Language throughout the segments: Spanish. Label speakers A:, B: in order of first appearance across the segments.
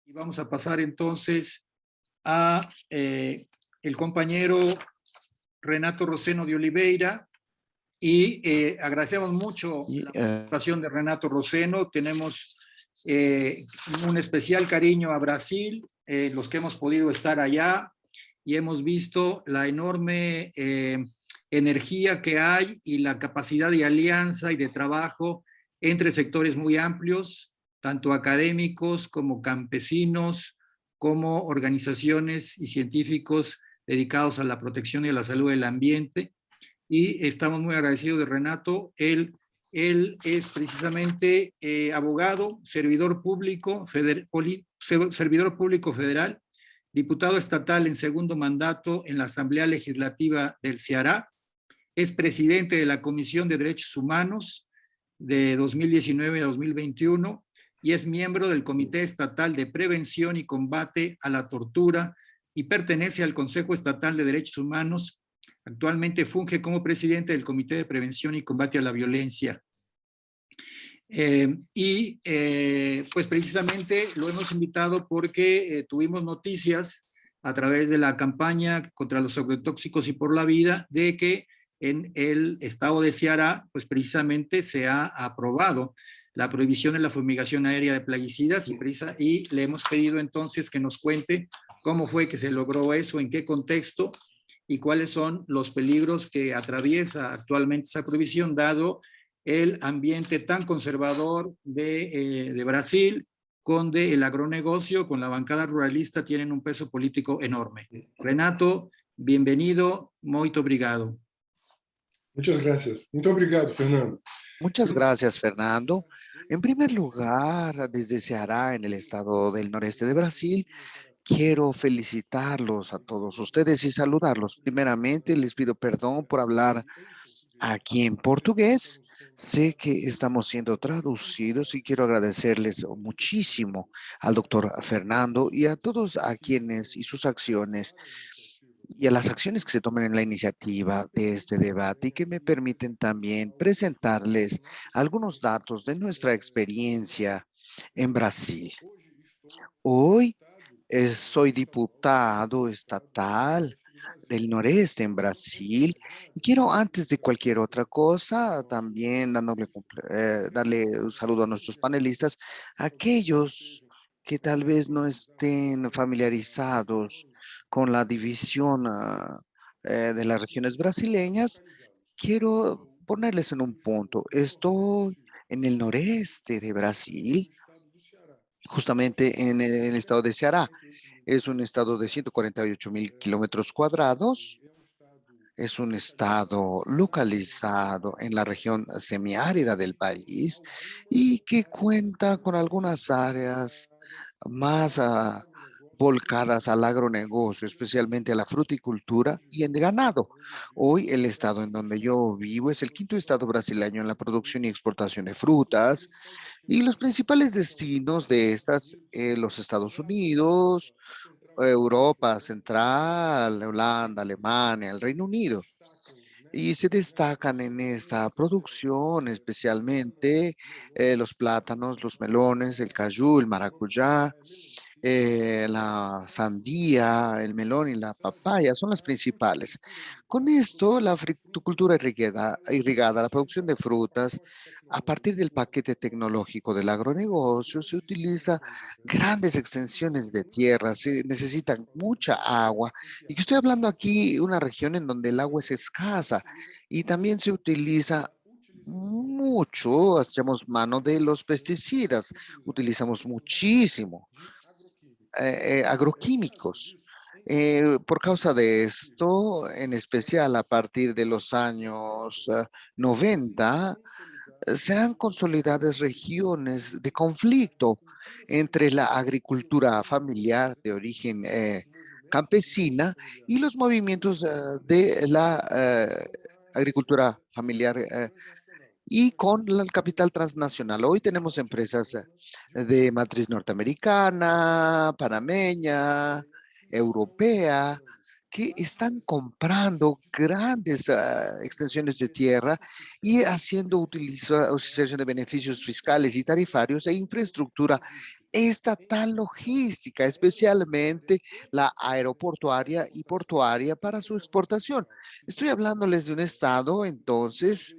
A: Y vamos a pasar entonces a el compañero Renato Roseno de Oliveira. Y agradecemos mucho la participación de Renato Roseno. Tenemos un especial cariño a Brasil, los que hemos podido estar allá, y hemos visto la enorme energía que hay y la capacidad de alianza y de trabajo entre sectores muy amplios, tanto académicos como campesinos, como organizaciones y científicos dedicados a la protección y a la salud del ambiente. Y estamos muy agradecidos de Renato. Él es precisamente abogado, servidor público federal, diputado estatal en segundo mandato en la Asamblea Legislativa del Ceará, es presidente de la Comisión de Derechos Humanos de 2019 a 2021 y es miembro del Comité Estatal de Prevención y Combate a la Tortura y pertenece al Consejo Estatal de Derechos Humanos. Actualmente funge como presidente del Comité de Prevención y Combate a la Violencia. Pues precisamente lo hemos invitado porque tuvimos noticias a través de la campaña contra los agrotóxicos y por la vida de que en el estado de Ceará, pues precisamente se ha aprobado la prohibición de la fumigación aérea de plaguicidas y le hemos pedido entonces que nos cuente cómo fue que se logró eso, en qué contexto y cuáles son los peligros que atraviesa actualmente esa prohibición, dado el ambiente tan conservador de Brasil, donde el agronegocio con la bancada ruralista tienen un peso político enorme. Renato, bienvenido, muito obrigado.
B: Muchas gracias. Muito obrigado, Fernando.
C: Muchas gracias, Fernando. En primer lugar, desde Ceará, en el estado del noreste de Brasil, quiero felicitarlos a todos ustedes y saludarlos. Primeramente, les pido perdón por hablar aquí en portugués. Sé que estamos siendo traducidos y quiero agradecerles muchísimo al doctor Fernando y a todos a quienes y sus acciones y a las acciones que se tomen en la iniciativa de este debate y que me permiten también presentarles algunos datos de nuestra experiencia en Brasil. Hoy soy diputado estatal del noreste en Brasil y quiero antes de cualquier otra cosa también darle un saludo a nuestros panelistas, aquellos que tal vez no estén familiarizados con la división de las regiones brasileñas. Quiero ponerles en un punto. Estoy en el noreste de Brasil, justamente en el estado de Ceará. Es un estado de 148.000 kilómetros cuadrados. Es un estado localizado en la región semiárida del país y que cuenta con algunas áreas más volcadas al agronegocio, especialmente a la fruticultura y en ganado. Hoy el estado en donde yo vivo es el quinto estado brasileño en la producción y exportación de frutas y los principales destinos de estas, los Estados Unidos, Europa Central, Holanda, Alemania, el Reino Unido. Y se destacan en esta producción especialmente los plátanos, los melones, el cayú, el maracuyá, la sandía, el melón y la papaya son las principales. Con esto, la fruticultura irrigada, la producción de frutas, a partir del paquete tecnológico del agronegocio, se utiliza grandes extensiones de tierra, se necesitan mucha agua. Y que estoy hablando aquí una región en donde el agua es escasa y también se utiliza mucho, hacemos mano de los pesticidas, utilizamos muchísimo agroquímicos. Por causa de esto, en especial a partir de los años 90, se han consolidado regiones de conflicto entre la agricultura familiar de origen campesina y los movimientos de la agricultura familiar y con el capital transnacional. Hoy tenemos empresas de matriz norteamericana, panameña, europea, que están comprando grandes extensiones de tierra y haciendo utilización de beneficios fiscales y tarifarios e infraestructura estatal logística, especialmente la aeroportuaria y portuaria para su exportación. Estoy hablándoles de un estado, entonces,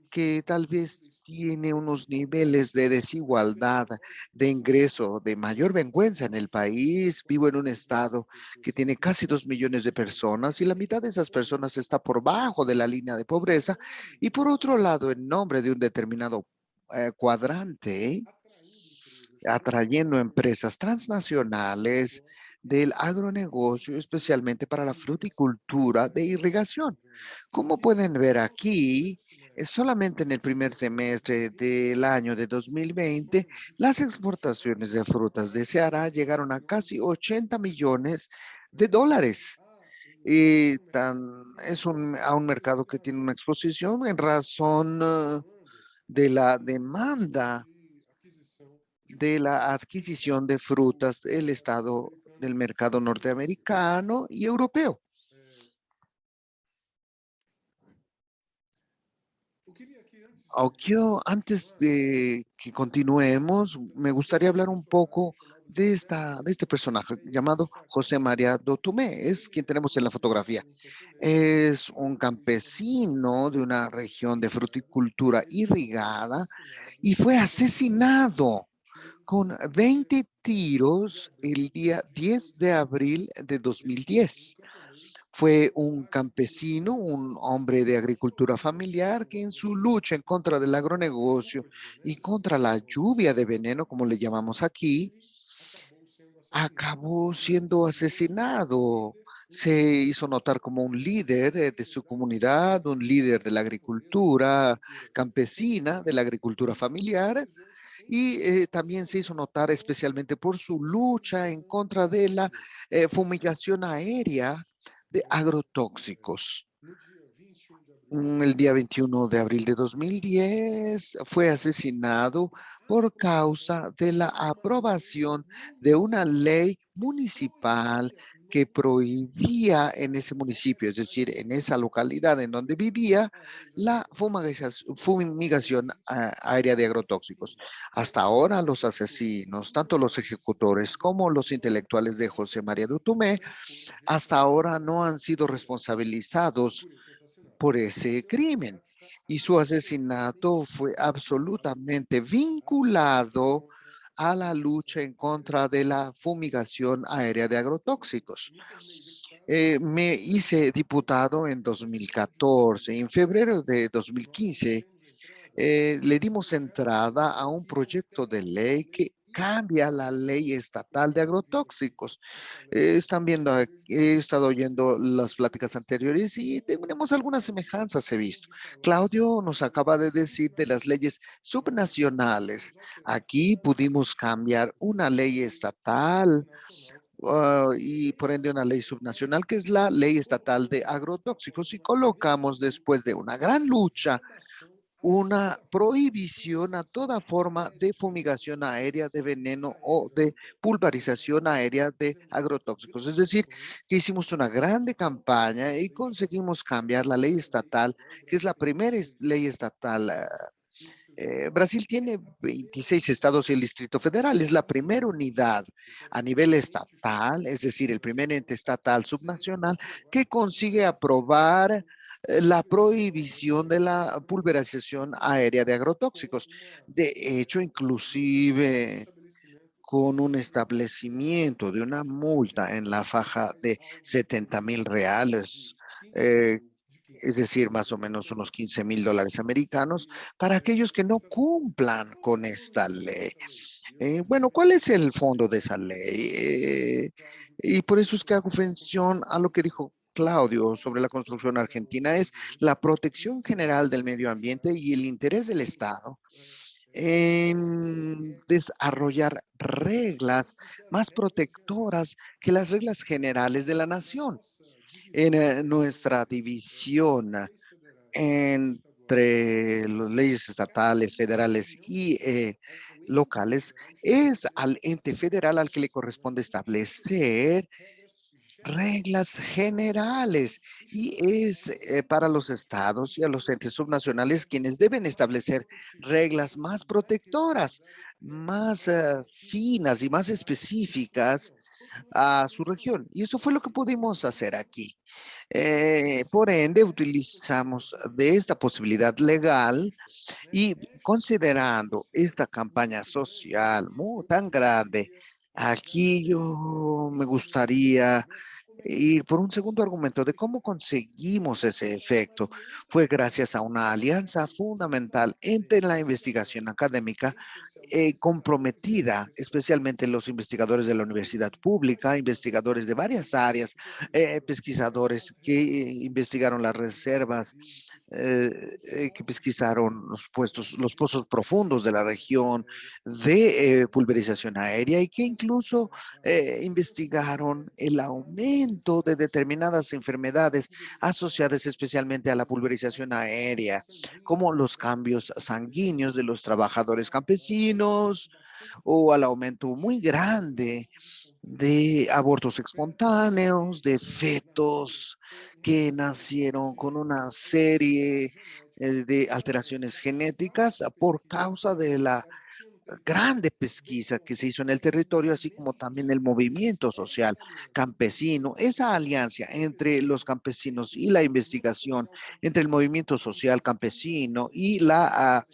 C: que tal vez tiene unos niveles de desigualdad de ingreso, de mayor vergüenza en el país. Vivo en un estado que tiene casi 2 millones de personas y la mitad de esas personas está por bajo de la línea de pobreza. Y por otro lado, en nombre de un determinado cuadrante, atrayendo empresas transnacionales del agronegocio, especialmente para la fruticultura de irrigación. Como pueden ver aquí, solamente en el primer semestre del año de 2020, las exportaciones de frutas de Ceará llegaron a casi 80 millones de dólares. Y a un mercado que tiene una exposición en razón de la demanda de la adquisición de frutas del estado del mercado norteamericano y europeo. Aunque antes de que continuemos, me gustaría hablar un poco de este personaje llamado José María Dotumé. Es quien tenemos en la fotografía. Es un campesino de una región de fruticultura irrigada y fue asesinado con 20 tiros el día 10 de abril de 2010. Fue un campesino, un hombre de agricultura familiar que en su lucha en contra del agronegocio y contra la lluvia de veneno, como le llamamos aquí, acabó siendo asesinado. Se hizo notar como un líder de su comunidad, un líder de la agricultura campesina, de la agricultura familiar, y también se hizo notar especialmente por su lucha en contra de la fumigación aérea de agrotóxicos. El día 21 de abril de 2010 fue asesinado por causa de la aprobación de una ley municipal que prohibía en ese municipio, es decir, en esa localidad en donde vivía, la fumigación aérea de agrotóxicos. Hasta ahora, los asesinos, tanto los ejecutores como los intelectuales de José María Dutumé, hasta ahora no han sido responsabilizados por ese crimen. Y su asesinato fue absolutamente vinculado a la lucha en contra de la fumigación aérea de agrotóxicos. Me hice diputado en 2014. En febrero de 2015 le dimos entrada a un proyecto de ley que cambia la ley estatal de agrotóxicos. Están viendo, he estado oyendo las pláticas anteriores y tenemos algunas semejanzas, he visto. Claudio nos acaba de decir de las leyes subnacionales. Aquí pudimos cambiar una ley estatal y por ende una ley subnacional, que es la ley estatal de agrotóxicos, y colocamos después de una gran lucha una prohibición a toda forma de fumigación aérea de veneno o de pulverización aérea de agrotóxicos. Es decir, que hicimos una grande campaña y conseguimos cambiar la ley estatal, que es la primera ley estatal. Brasil tiene 26 estados y el Distrito Federal es la primera unidad a nivel estatal, es decir, el primer ente estatal subnacional que consigue aprobar la prohibición de la pulverización aérea de agrotóxicos. De hecho, inclusive con un establecimiento de una multa en la faja de 70.000 reales, eh, es decir, más o menos unos 15.000 dólares americanos, para aquellos que no cumplan con esta ley. Bueno, ¿cuál es el fondo de esa ley? Y por eso es que hago mención a lo que dijo Claudio sobre la construcción argentina, es la protección general del medio ambiente y el interés del Estado en desarrollar reglas más protectoras que las reglas generales de la nación. En nuestra división entre las leyes estatales, federales y locales, es al ente federal al que le corresponde establecer reglas generales y es para los estados y a los entes subnacionales quienes deben establecer reglas más protectoras, más finas y más específicas a su región. Y eso fue lo que pudimos hacer aquí. Por ende, utilizamos de esta posibilidad legal y considerando esta campaña social tan grande, aquí yo me gustaría ir por un segundo argumento de cómo conseguimos ese efecto. Fue gracias a una alianza fundamental entre la investigación académica comprometida, especialmente los investigadores de la universidad pública, investigadores de varias áreas, pesquisadores que investigaron las reservas, que pesquisaron los pozos profundos de la región de pulverización aérea y que incluso investigaron el aumento de determinadas enfermedades asociadas especialmente a la pulverización aérea, como los cambios sanguíneos de los trabajadores campesinos o al aumento muy grande de abortos espontáneos, de fetos que nacieron con una serie de alteraciones genéticas por causa de la grande pesquisa que se hizo en el territorio, así como también el movimiento social campesino, esa alianza entre los campesinos y la investigación, entre el movimiento social campesino y la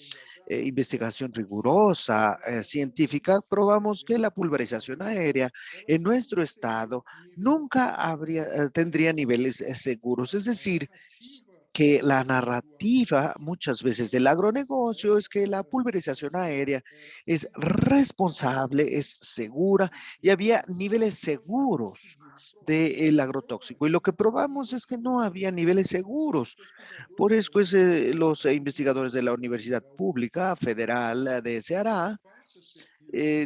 C: investigación rigurosa, científica, probamos que la pulverización aérea en nuestro estado nunca tendría niveles seguros. Es decir, que la narrativa muchas veces del agronegocio es que la pulverización aérea es responsable, es segura y había niveles seguros del agrotóxico. Y lo que probamos es que no había niveles seguros. Por eso pues, los investigadores de la Universidad Pública Federal de Ceará,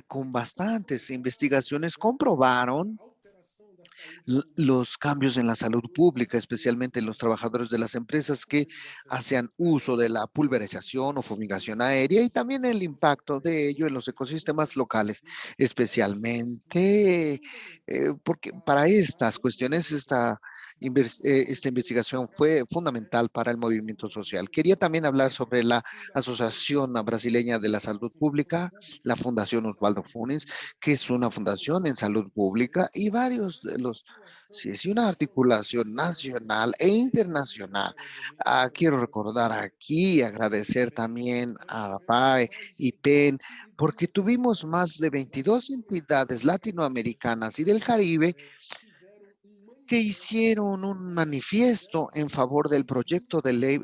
C: con bastantes investigaciones, comprobaron los cambios en la salud pública, especialmente en los trabajadores de las empresas que hacían uso de la pulverización o fumigación aérea y también el impacto de ello en los ecosistemas locales, especialmente porque para estas cuestiones esta investigación fue fundamental para el movimiento social. Quería también hablar sobre la Asociación Brasileña de la Salud Pública, la Fundación Osvaldo Funes, que es una fundación en salud pública y varios de los, sí, es una articulación nacional e internacional. Quiero recordar aquí y agradecer también a PAE y PEN, porque tuvimos más de 22 entidades latinoamericanas y del Caribe que hicieron un manifiesto en favor del proyecto de ley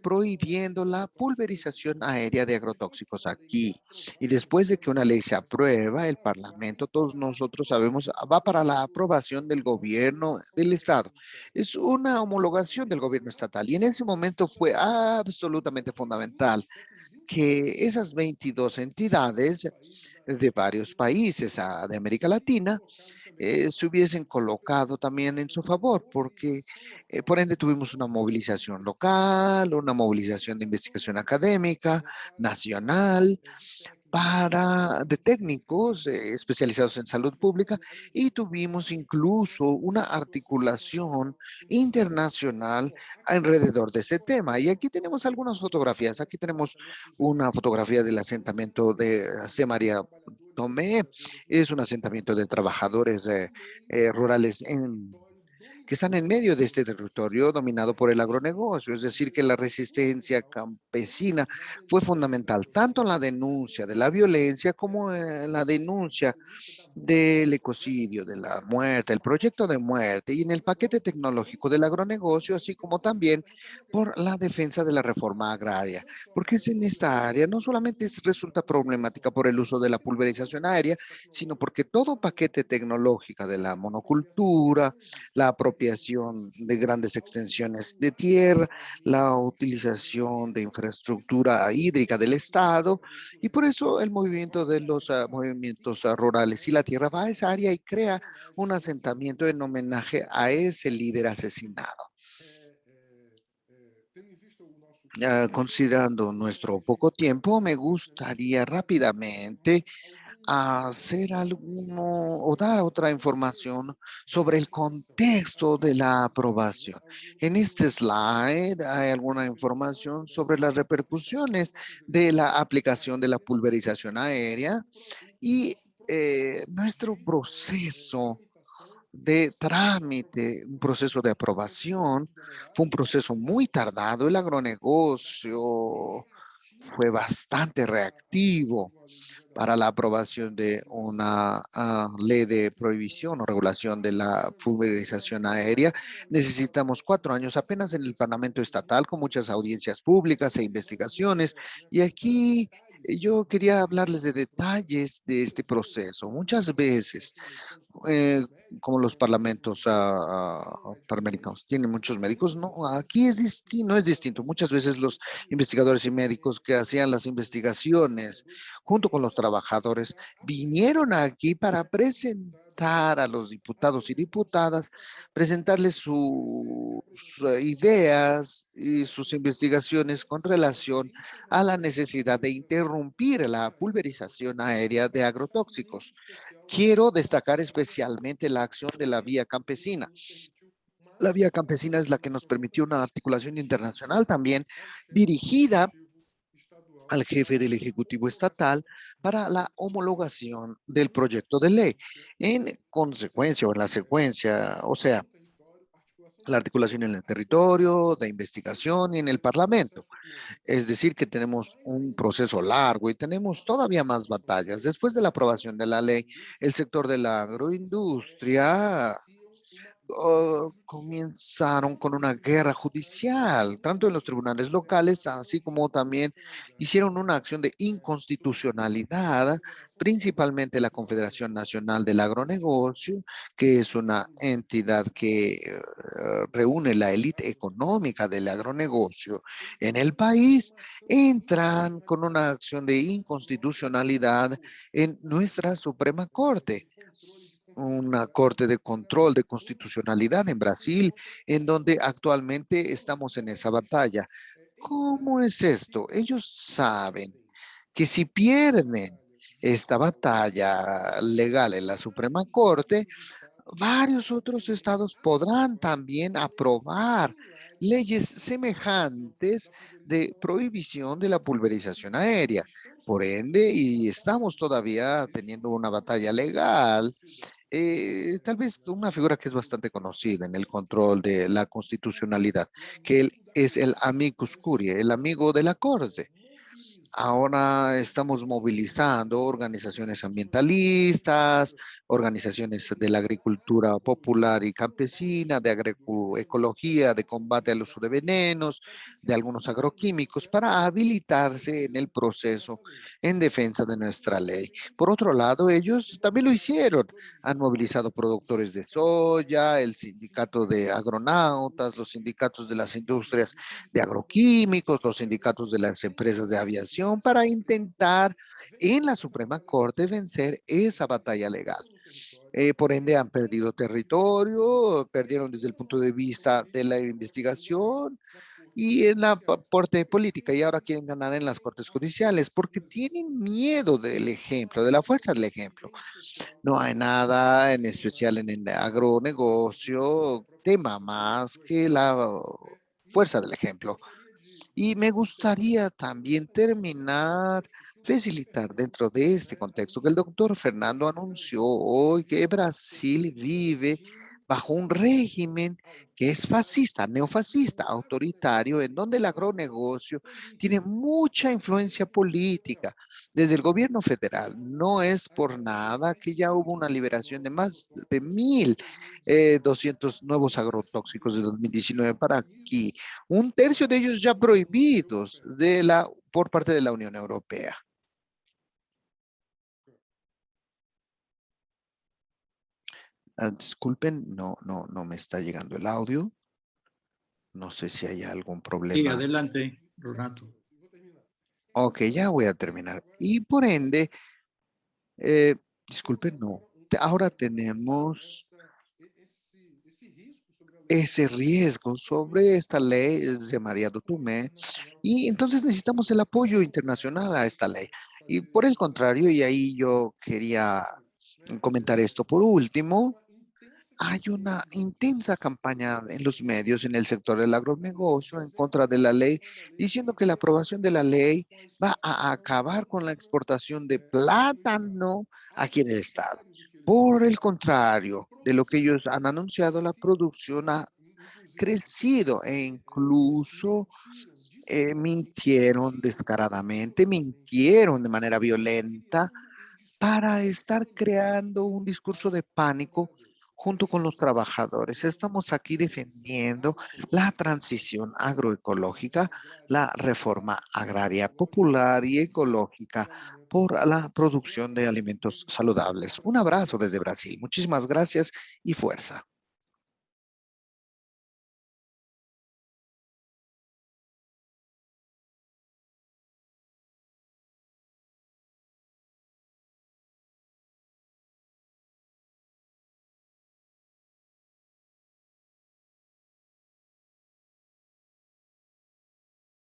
C: prohibiendo la pulverización aérea de agrotóxicos aquí. Y después de que una ley se aprueba, el Parlamento, todos nosotros sabemos, va para la aprobación del gobierno del Estado. Es una homologación del gobierno estatal. Y en ese momento fue absolutamente fundamental que esas 22 entidades de varios países de América Latina se hubiesen colocado también en su favor, porque por ende tuvimos una movilización local, una movilización de investigación académica, nacional, de técnicos especializados en salud pública y tuvimos incluso una articulación internacional alrededor de ese tema. Y aquí tenemos algunas fotografías. Aquí tenemos una fotografía del asentamiento de C. María Tomé. Es un asentamiento de trabajadores rurales que están en medio de este territorio dominado por el agronegocio. Es decir, que la resistencia campesina fue fundamental tanto en la denuncia de la violencia como en la denuncia del ecocidio, de la muerte, el proyecto de muerte y en el paquete tecnológico del agronegocio, así como también por la defensa de la reforma agraria, porque es en esta área no solamente resulta problemática por el uso de la pulverización aérea, sino porque todo paquete tecnológico de la monocultura, la apropiación de grandes extensiones de tierra, la utilización de infraestructura hídrica del Estado, y por eso el movimiento de los movimientos rurales y la tierra va a esa área y crea un asentamiento en homenaje a ese líder asesinado. Considerando nuestro poco tiempo, me gustaría rápidamente hacer alguno o dar otra información sobre el contexto de la aprobación. En este slide hay alguna información sobre las repercusiones de la aplicación de la pulverización aérea y nuestro proceso de trámite, un proceso de aprobación, fue un proceso muy tardado. El agronegocio fue bastante reactivo para la aprobación de una ley de prohibición o regulación de la pulverización aérea. Necesitamos 4 años apenas en el Parlamento Estatal con muchas audiencias públicas e investigaciones. Y aquí yo quería hablarles de detalles de este proceso. Muchas veces eh, como los parlamentos panamericanos tienen muchos médicos, no, aquí es distinto, no es distinto. Muchas veces los investigadores y médicos que hacían las investigaciones junto con los trabajadores vinieron aquí para presentar a los diputados y diputadas, presentarles sus ideas y sus investigaciones con relación a la necesidad de interrumpir la pulverización aérea de agrotóxicos. Quiero destacar especialmente la acción de la Vía Campesina. La Vía Campesina es la que nos permitió una articulación internacional también dirigida al jefe del Ejecutivo Estatal para la homologación del proyecto de ley. En consecuencia o en la secuencia, o sea, la articulación en el territorio, de investigación y en el Parlamento. Es decir, que tenemos un proceso largo y tenemos todavía más batallas. Después de la aprobación de la ley, el sector de la agroindustria comenzaron con una guerra judicial, tanto en los tribunales locales, así como también hicieron una acción de inconstitucionalidad, principalmente la Confederación Nacional del Agronegocio, que es una entidad que reúne la élite económica del agronegocio en el país, entran con una acción de inconstitucionalidad en nuestra Suprema Corte, una corte de control de constitucionalidad en Brasil, en donde actualmente estamos en esa batalla. ¿Cómo es esto? Ellos saben que si pierden esta batalla legal en la Suprema Corte, varios otros estados podrán también aprobar leyes semejantes de prohibición de la pulverización aérea. Por ende, y estamos todavía teniendo una batalla legal, tal vez una figura que es bastante conocida en el control de la constitucionalidad, que él es el amicus curiae, el amigo de la corte. Ahora estamos movilizando organizaciones ambientalistas, organizaciones de la agricultura popular y campesina, de agroecología, de combate al uso de venenos, de algunos agroquímicos, para habilitarse en el proceso en defensa de nuestra ley. Por otro lado, ellos también lo hicieron. Han movilizado productores de soya, el sindicato de agronautas, los sindicatos de las industrias de agroquímicos, los sindicatos de las empresas de aviación para intentar en la Suprema Corte vencer esa batalla legal. Por ende, han perdido territorio, perdieron desde el punto de vista de la investigación y en la parte política, y ahora quieren ganar en las cortes judiciales porque tienen miedo del ejemplo, de la fuerza del ejemplo. No hay nada en especial en el agronegocio, tema más que la fuerza del ejemplo. Y me gustaría también terminar, facilitar dentro de este contexto que el doctor Fernando anunció hoy que Brasil vive bajo un régimen que es fascista, neofascista, autoritario, en donde el agronegocio tiene mucha influencia política desde el gobierno federal. No es por nada que ya hubo una liberación de más de 1.200 nuevos agrotóxicos de 2019 para aquí, un tercio de ellos ya prohibidos por parte de la Unión Europea. Disculpen, no me está llegando el audio. No sé si hay algún
A: Sí,
C: problema.
A: adelante, Renato.
C: Ok, ya voy a terminar. Y por ende, disculpen, no. Ahora tenemos ese riesgo sobre esta ley de María do Tumé, y entonces necesitamos el apoyo internacional a esta ley. Y por el contrario, y ahí yo quería comentar esto por último, hay una intensa campaña en los medios, en el sector del agronegocio, en contra de la ley, diciendo que la aprobación de la ley va a acabar con la exportación de plátano aquí en el estado. Por el contrario de lo que ellos han anunciado, la producción ha crecido e incluso mintieron descaradamente, mintieron de manera violenta para estar creando un discurso de pánico junto con los trabajadores. Estamos aquí defendiendo la transición agroecológica, la reforma agraria popular y ecológica por la producción de alimentos saludables. Un abrazo desde Brasil. Muchísimas gracias y fuerza.